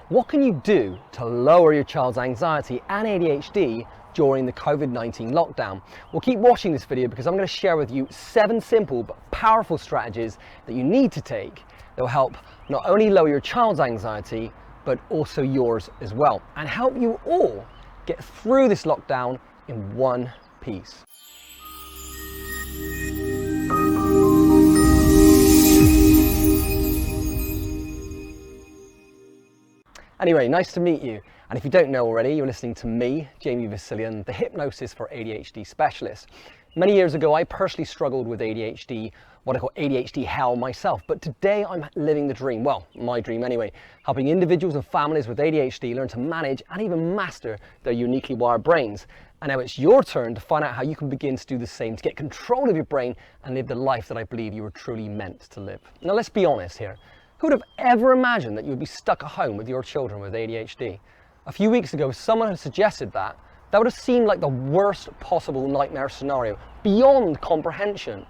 What can you do to lower your child's anxiety and ADHD during the COVID-19 lockdown? Well, keep watching this video because I'm going to share with you 7 simple but powerful strategies that you need to take that will help not only lower your child's anxiety, but also yours as well, and help you all get through this lockdown in one piece. Anyway, nice to meet you. And if you don't know already, you're listening to me, Jamie Vasilian, the Hypnosis for ADHD specialist. Many years ago, I personally struggled with ADHD, what I call ADHD hell myself. But today I'm living the dream, well, my dream anyway, helping individuals and families with ADHD learn to manage and even master their uniquely wired brains. And now it's your turn to find out how you can begin to do the same, to get control of your brain and live the life that I believe you were truly meant to live. Now let's be honest here. Who would have ever imagined that you would be stuck at home with your children with ADHD? A few weeks ago, someone had suggested that would have seemed like the worst possible nightmare scenario, beyond comprehension.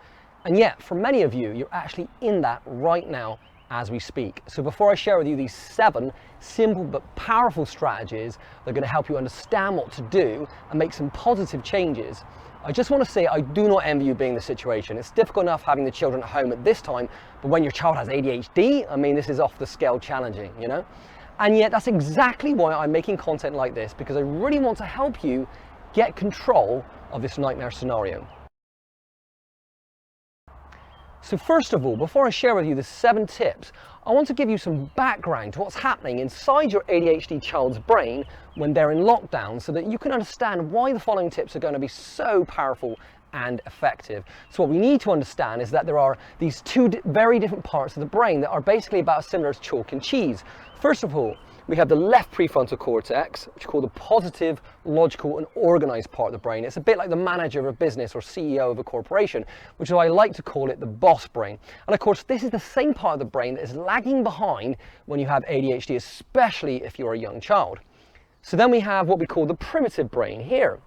And yet, for many of you, you're actually in that right now as we speak. So before I share with you these 7 simple but powerful strategies that are going to help you understand what to do and make some positive changes, I just want to say I do not envy you being in the situation. It's difficult enough having the children at home at this time, but when your child has ADHD, I mean, this is off the scale challenging, you know? And yet that's exactly why I'm making content like this, because I really want to help you get control of this nightmare scenario. So first of all, before I share with you the 7 tips, I want to give you some background to what's happening inside your ADHD child's brain when they're in lockdown, so that you can understand why the following tips are going to be so powerful and effective. So what we need to understand is that there are these 2 very different parts of the brain that are basically about as similar as chalk and cheese. First of all, we have the left prefrontal cortex, which is called the positive, logical and organized part of the brain. It's a bit like the manager of a business or CEO of a corporation, which is why I like to call it the boss brain. And of course, this is the same part of the brain that is lagging behind when you have ADHD, especially if you're a young child. So then we have what we call the primitive brain here.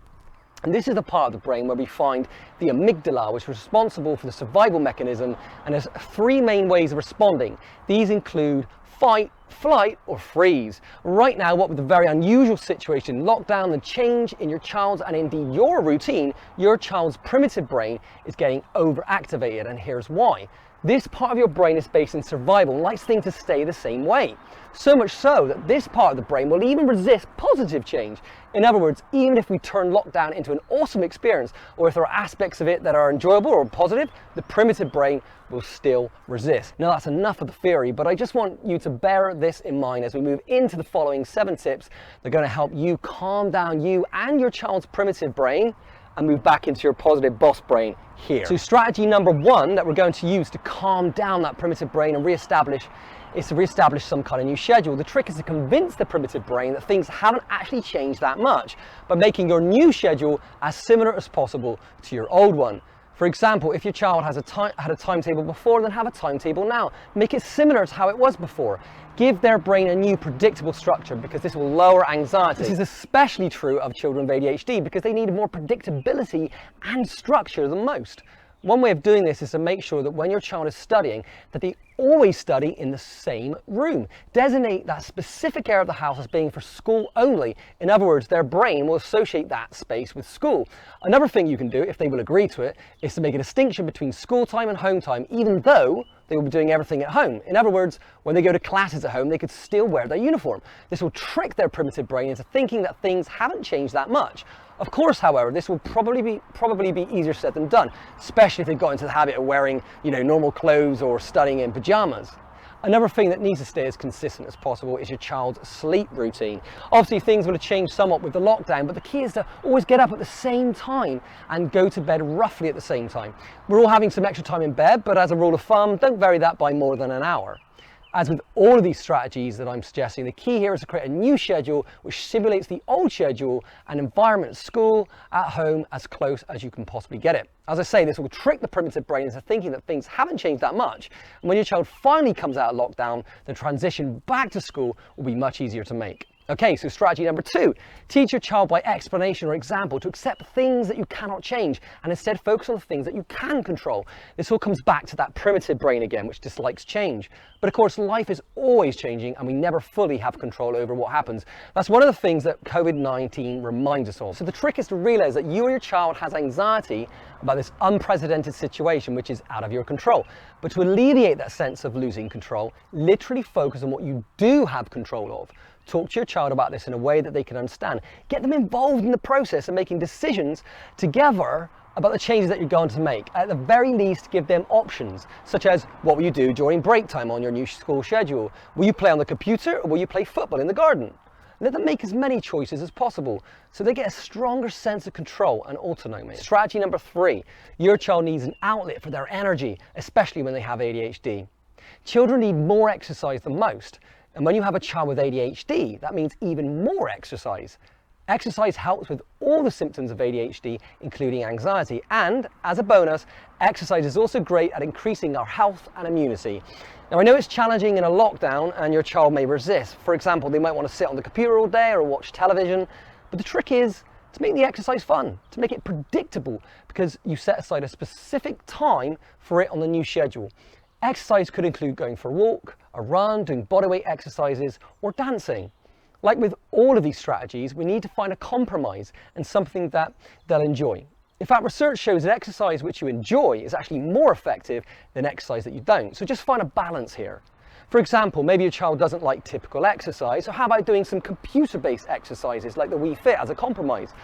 And this is the part of the brain where we find the amygdala, which is responsible for the survival mechanism, and there's 3 main ways of responding. These include fight, flight or freeze. Right now, what with the very unusual situation, lockdown, the change in your child's and indeed your routine, your child's primitive brain is getting overactivated, and here's why. This part of your brain is based in survival and likes things to stay the same way. So much so that this part of the brain will even resist positive change. In other words, even if we turn lockdown into an awesome experience, or if there are aspects of it that are enjoyable or positive, the primitive brain will still resist. Now that's enough of the theory, but I just want you to bear this in mind as we move into the following 7 tips that are going to help you calm down you and your child's primitive brain and move back into your positive boss brain here. So strategy number 1 that we're going to use to calm down that primitive brain and reestablish some kind of new schedule. The trick is to convince the primitive brain that things haven't actually changed that much by making your new schedule as similar as possible to your old one. For example, if your child had a timetable before, then have a timetable now. Make it similar to how it was before. Give their brain a new predictable structure, because this will lower anxiety. This is especially true of children with ADHD because they need more predictability and structure than most. One way of doing this is to make sure that when your child is studying, that they always study in the same room. Designate that specific area of the house as being for school only. In other words, their brain will associate that space with school. Another thing you can do, if they will agree to it, is to make a distinction between school time and home time, even though they will be doing everything at home. In other words, when they go to classes at home, they could still wear their uniform. This will trick their primitive brain into thinking that things haven't changed that much. Of course, however, this will probably be easier said than done, especially if they've got into the habit of wearing, normal clothes or studying in pajamas. Another thing that needs to stay as consistent as possible is your child's sleep routine. Obviously, things will have changed somewhat with the lockdown, but the key is to always get up at the same time and go to bed roughly at the same time. We're all having some extra time in bed, but as a rule of thumb, don't vary that by more than an hour. As with all of these strategies that I'm suggesting, the key here is to create a new schedule which simulates the old schedule and environment at school, at home, as close as you can possibly get it. As I say, this will trick the primitive brain into thinking that things haven't changed that much. And when your child finally comes out of lockdown, the transition back to school will be much easier to make. Okay, so strategy number 2, teach your child by explanation or example to accept things that you cannot change and instead focus on the things that you can control. This all comes back to that primitive brain again, which dislikes change. But of course, life is always changing and we never fully have control over what happens. That's one of the things that COVID-19 reminds us of. So the trick is to realize that you or your child has anxiety about this unprecedented situation, which is out of your control. But to alleviate that sense of losing control, literally focus on what you do have control of. Talk to your child about this in a way that they can understand. Get them involved in the process of making decisions together about the changes that you're going to make. At the very least, give them options, such as what will you do during break time on your new school schedule? Will you play on the computer or will you play football in the garden? Let them make as many choices as possible so they get a stronger sense of control and autonomy. Strategy number 3, your child needs an outlet for their energy, especially when they have ADHD. Children need more exercise than most. And when you have a child with ADHD, that means even more exercise. Exercise helps with all the symptoms of ADHD, including anxiety. And as a bonus, exercise is also great at increasing our health and immunity. Now, I know it's challenging in a lockdown and your child may resist. For example, they might want to sit on the computer all day or watch television. But the trick is to make the exercise fun, to make it predictable, because you set aside a specific time for it on the new schedule. Exercise could include going for a walk, a run, doing bodyweight exercises, or dancing. Like with all of these strategies, we need to find a compromise and something that they'll enjoy. In fact, research shows that exercise which you enjoy is actually more effective than exercise that you don't. So just find a balance here. For example, maybe your child doesn't like typical exercise, so how about doing some computer-based exercises like the Wii Fit as a compromise?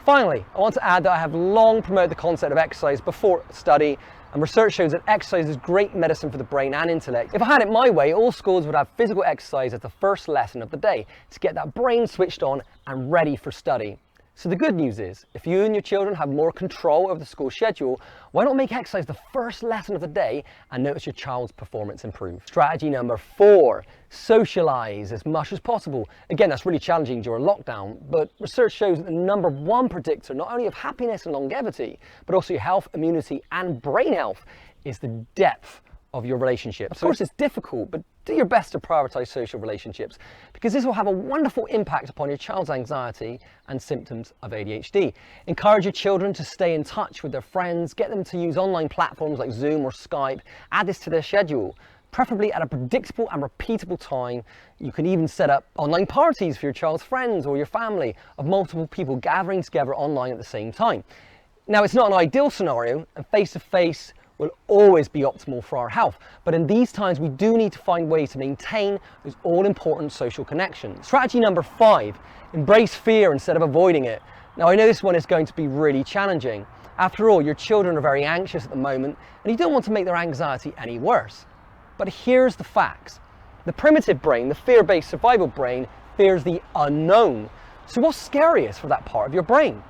Finally, I want to add that I have long promoted the concept of exercise before study, and research shows that exercise is great medicine for the brain and intellect. If I had it my way, all schools would have physical exercise as the first lesson of the day to get that brain switched on and ready for study. So the good news is, if you and your children have more control over the school schedule, why not make exercise the first lesson of the day and notice your child's performance improve? Strategy number 4, socialize as much as possible. Again, that's really challenging during lockdown, but research shows that the number 1 predictor, not only of happiness and longevity, but also your health, immunity, and brain health, is the depth of your relationship. Of course, it's difficult, but do your best to prioritize social relationships because this will have a wonderful impact upon your child's anxiety and symptoms of ADHD. Encourage your children to stay in touch with their friends, get them to use online platforms like Zoom or Skype, add this to their schedule, preferably at a predictable and repeatable time. You can even set up online parties for your child's friends or your family of multiple people gathering together online at the same time. Now, it's not an ideal scenario, and face-to-face will always be optimal for our health. But in these times, we do need to find ways to maintain those all-important social connections. Strategy number 5, embrace fear instead of avoiding it. Now, I know this one is going to be really challenging. After all, your children are very anxious at the moment, and you don't want to make their anxiety any worse. But here's the facts. The primitive brain, the fear-based survival brain, fears the unknown. So what's scariest for that part of your brain?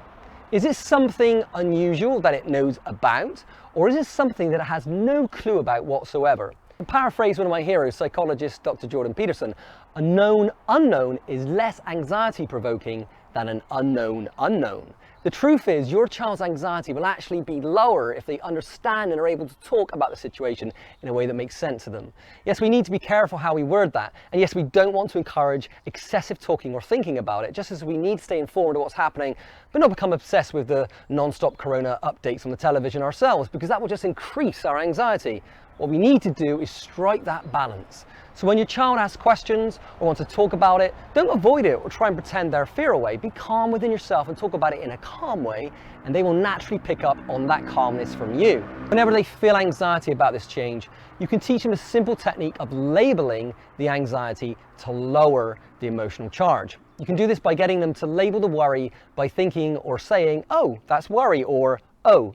Is it something unusual that it knows about, or is it something that it has no clue about whatsoever? To paraphrase one of my heroes, psychologist Dr. Jordan Peterson, a known unknown is less anxiety-provoking than an unknown unknown. The truth is, your child's anxiety will actually be lower if they understand and are able to talk about the situation in a way that makes sense to them. Yes, we need to be careful how we word that. And yes, we don't want to encourage excessive talking or thinking about it, just as we need to stay informed of what's happening, but not become obsessed with the non-stop corona updates on the television ourselves, because that will just increase our anxiety. What we need to do is strike that balance. So when your child asks questions or wants to talk about it, don't avoid it or try and pretend their fear away. Be calm within yourself and talk about it in a calm way, and they will naturally pick up on that calmness from you. Whenever they feel anxiety about this change, you can teach them a simple technique of labeling the anxiety to lower the emotional charge. You can do this by getting them to label the worry by thinking or saying, "Oh, that's worry," or "Oh,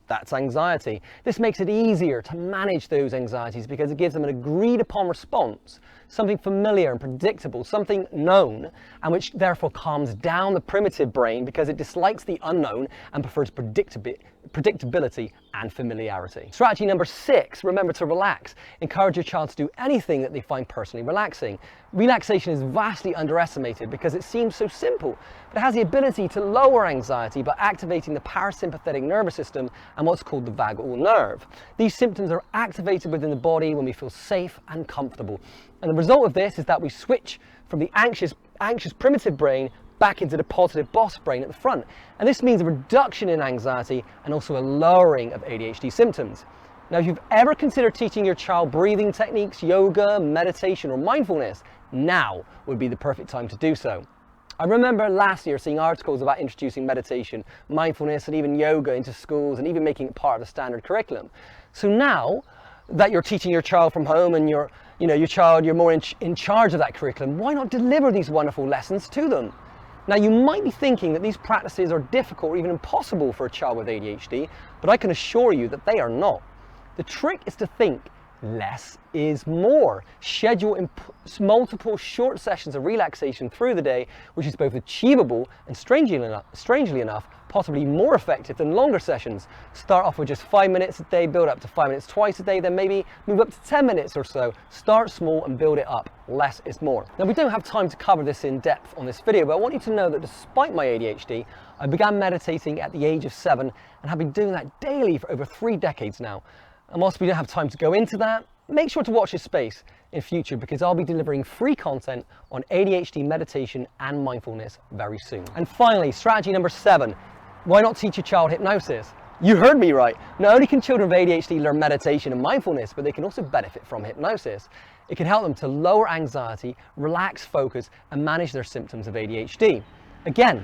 that's anxiety." This makes it easier to manage those anxieties because it gives them an agreed upon response, something familiar and predictable, something known, and which therefore calms down the primitive brain because it dislikes the unknown and prefers predictability and familiarity. Strategy number 6, remember to relax. Encourage your child to do anything that they find personally relaxing. Relaxation is vastly underestimated because it seems so simple, but it has the ability to lower anxiety by activating the parasympathetic nervous system and what's called the vagal nerve. These symptoms are activated within the body when we feel safe and comfortable. And the result of this is that we switch from the anxious primitive brain back into the positive boss brain at the front. And this means a reduction in anxiety and also a lowering of ADHD symptoms. Now, if you've ever considered teaching your child breathing techniques, yoga, meditation, or mindfulness, now would be the perfect time to do so. I remember last year seeing articles about introducing meditation, mindfulness, and even yoga into schools, and even making it part of the standard curriculum. So now that you're teaching your child from home and you're more in charge of that curriculum, why not deliver these wonderful lessons to them? Now, you might be thinking that these practices are difficult or even impossible for a child with ADHD, but I can assure you that they are not. The trick is to think less is more. Schedule multiple short sessions of relaxation through the day, which is both achievable and strangely enough, possibly more effective than longer sessions. Start off with just 5 minutes a day, build up to 5 minutes twice a day, then maybe move up to 10 minutes or so. Start small and build it up. Less is more. Now, we don't have time to cover this in depth on this video, but I want you to know that despite my ADHD, I began meditating at the age of 7 and have been doing that daily for over 3 decades now. And whilst we don't have time to go into that, make sure to watch this space in future, because I'll be delivering free content on ADHD meditation and mindfulness very soon. And finally, strategy number 7, why not teach your child hypnosis? You heard me right. Not only can children with ADHD learn meditation and mindfulness, but they can also benefit from hypnosis. It can help them to lower anxiety, relax focus, and manage their symptoms of ADHD. Again,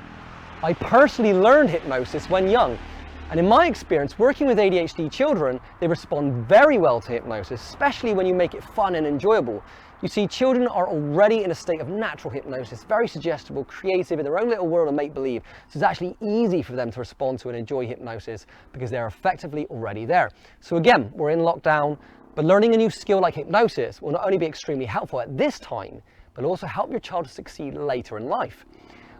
I personally learned hypnosis when young. And in my experience, working with ADHD children, they respond very well to hypnosis, especially when you make it fun and enjoyable. You see, children are already in a state of natural hypnosis, very suggestible, creative, in their own little world of make-believe. So it's actually easy for them to respond to and enjoy hypnosis because they're effectively already there. So again, we're in lockdown, but learning a new skill like hypnosis will not only be extremely helpful at this time, but also help your child to succeed later in life.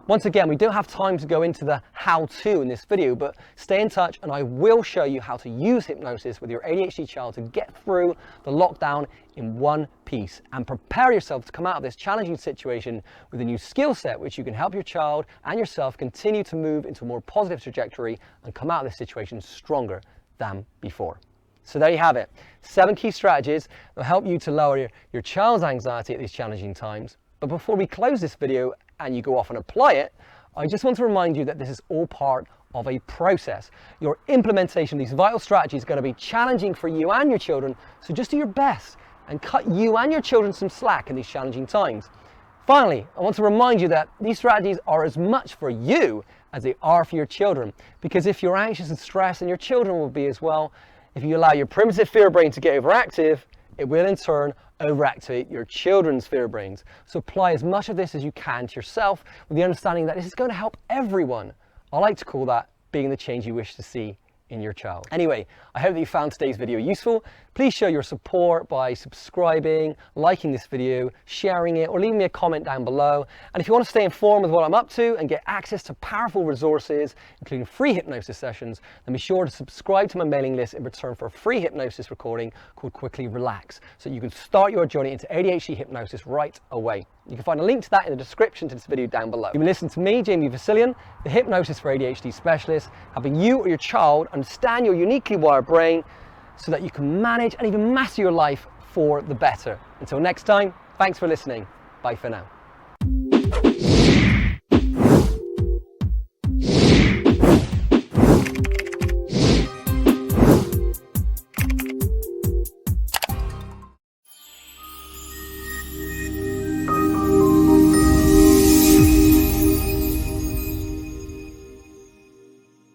Once again, we don't have time to go into the how-to in this video, but stay in touch and I will show you how to use hypnosis with your ADHD child to get through the lockdown in one piece and prepare yourself to come out of this challenging situation with a new skill set which you can help your child and yourself continue to move into a more positive trajectory and come out of this situation stronger than before. So there you have it, 7 key strategies that will help you to lower your child's anxiety at these challenging times. But before we close this video and you go off and apply it, I just want to remind you that this is all part of a process. Your implementation of these vital strategies is going to be challenging for you and your children, so just do your best and cut you and your children some slack in these challenging times. Finally, I want to remind you that these strategies are as much for you as they are for your children, because if you're anxious and stressed, and your children will be as well, if you allow your primitive fear brain to get overactive, it will in turn overactivate your children's fear brains. So apply as much of this as you can to yourself with the understanding that this is going to help everyone. I like to call that being the change you wish to see in your child. Anyway, I hope that you found today's video useful. Please show your support by subscribing, liking this video, sharing it, or leaving me a comment down below. And if you want to stay informed with what I'm up to and get access to powerful resources, including free hypnosis sessions, then be sure to subscribe to my mailing list in return for a free hypnosis recording called Quickly Relax, so you can start your journey into ADHD hypnosis right away. You can find a link to that in the description to this video down below. You've been listening to me, Jamie Vasilian, the Hypnosis for ADHD specialist, helping you or your child understand your uniquely wired brain so that you can manage and even master your life for the better. Until next time, thanks for listening. Bye for now.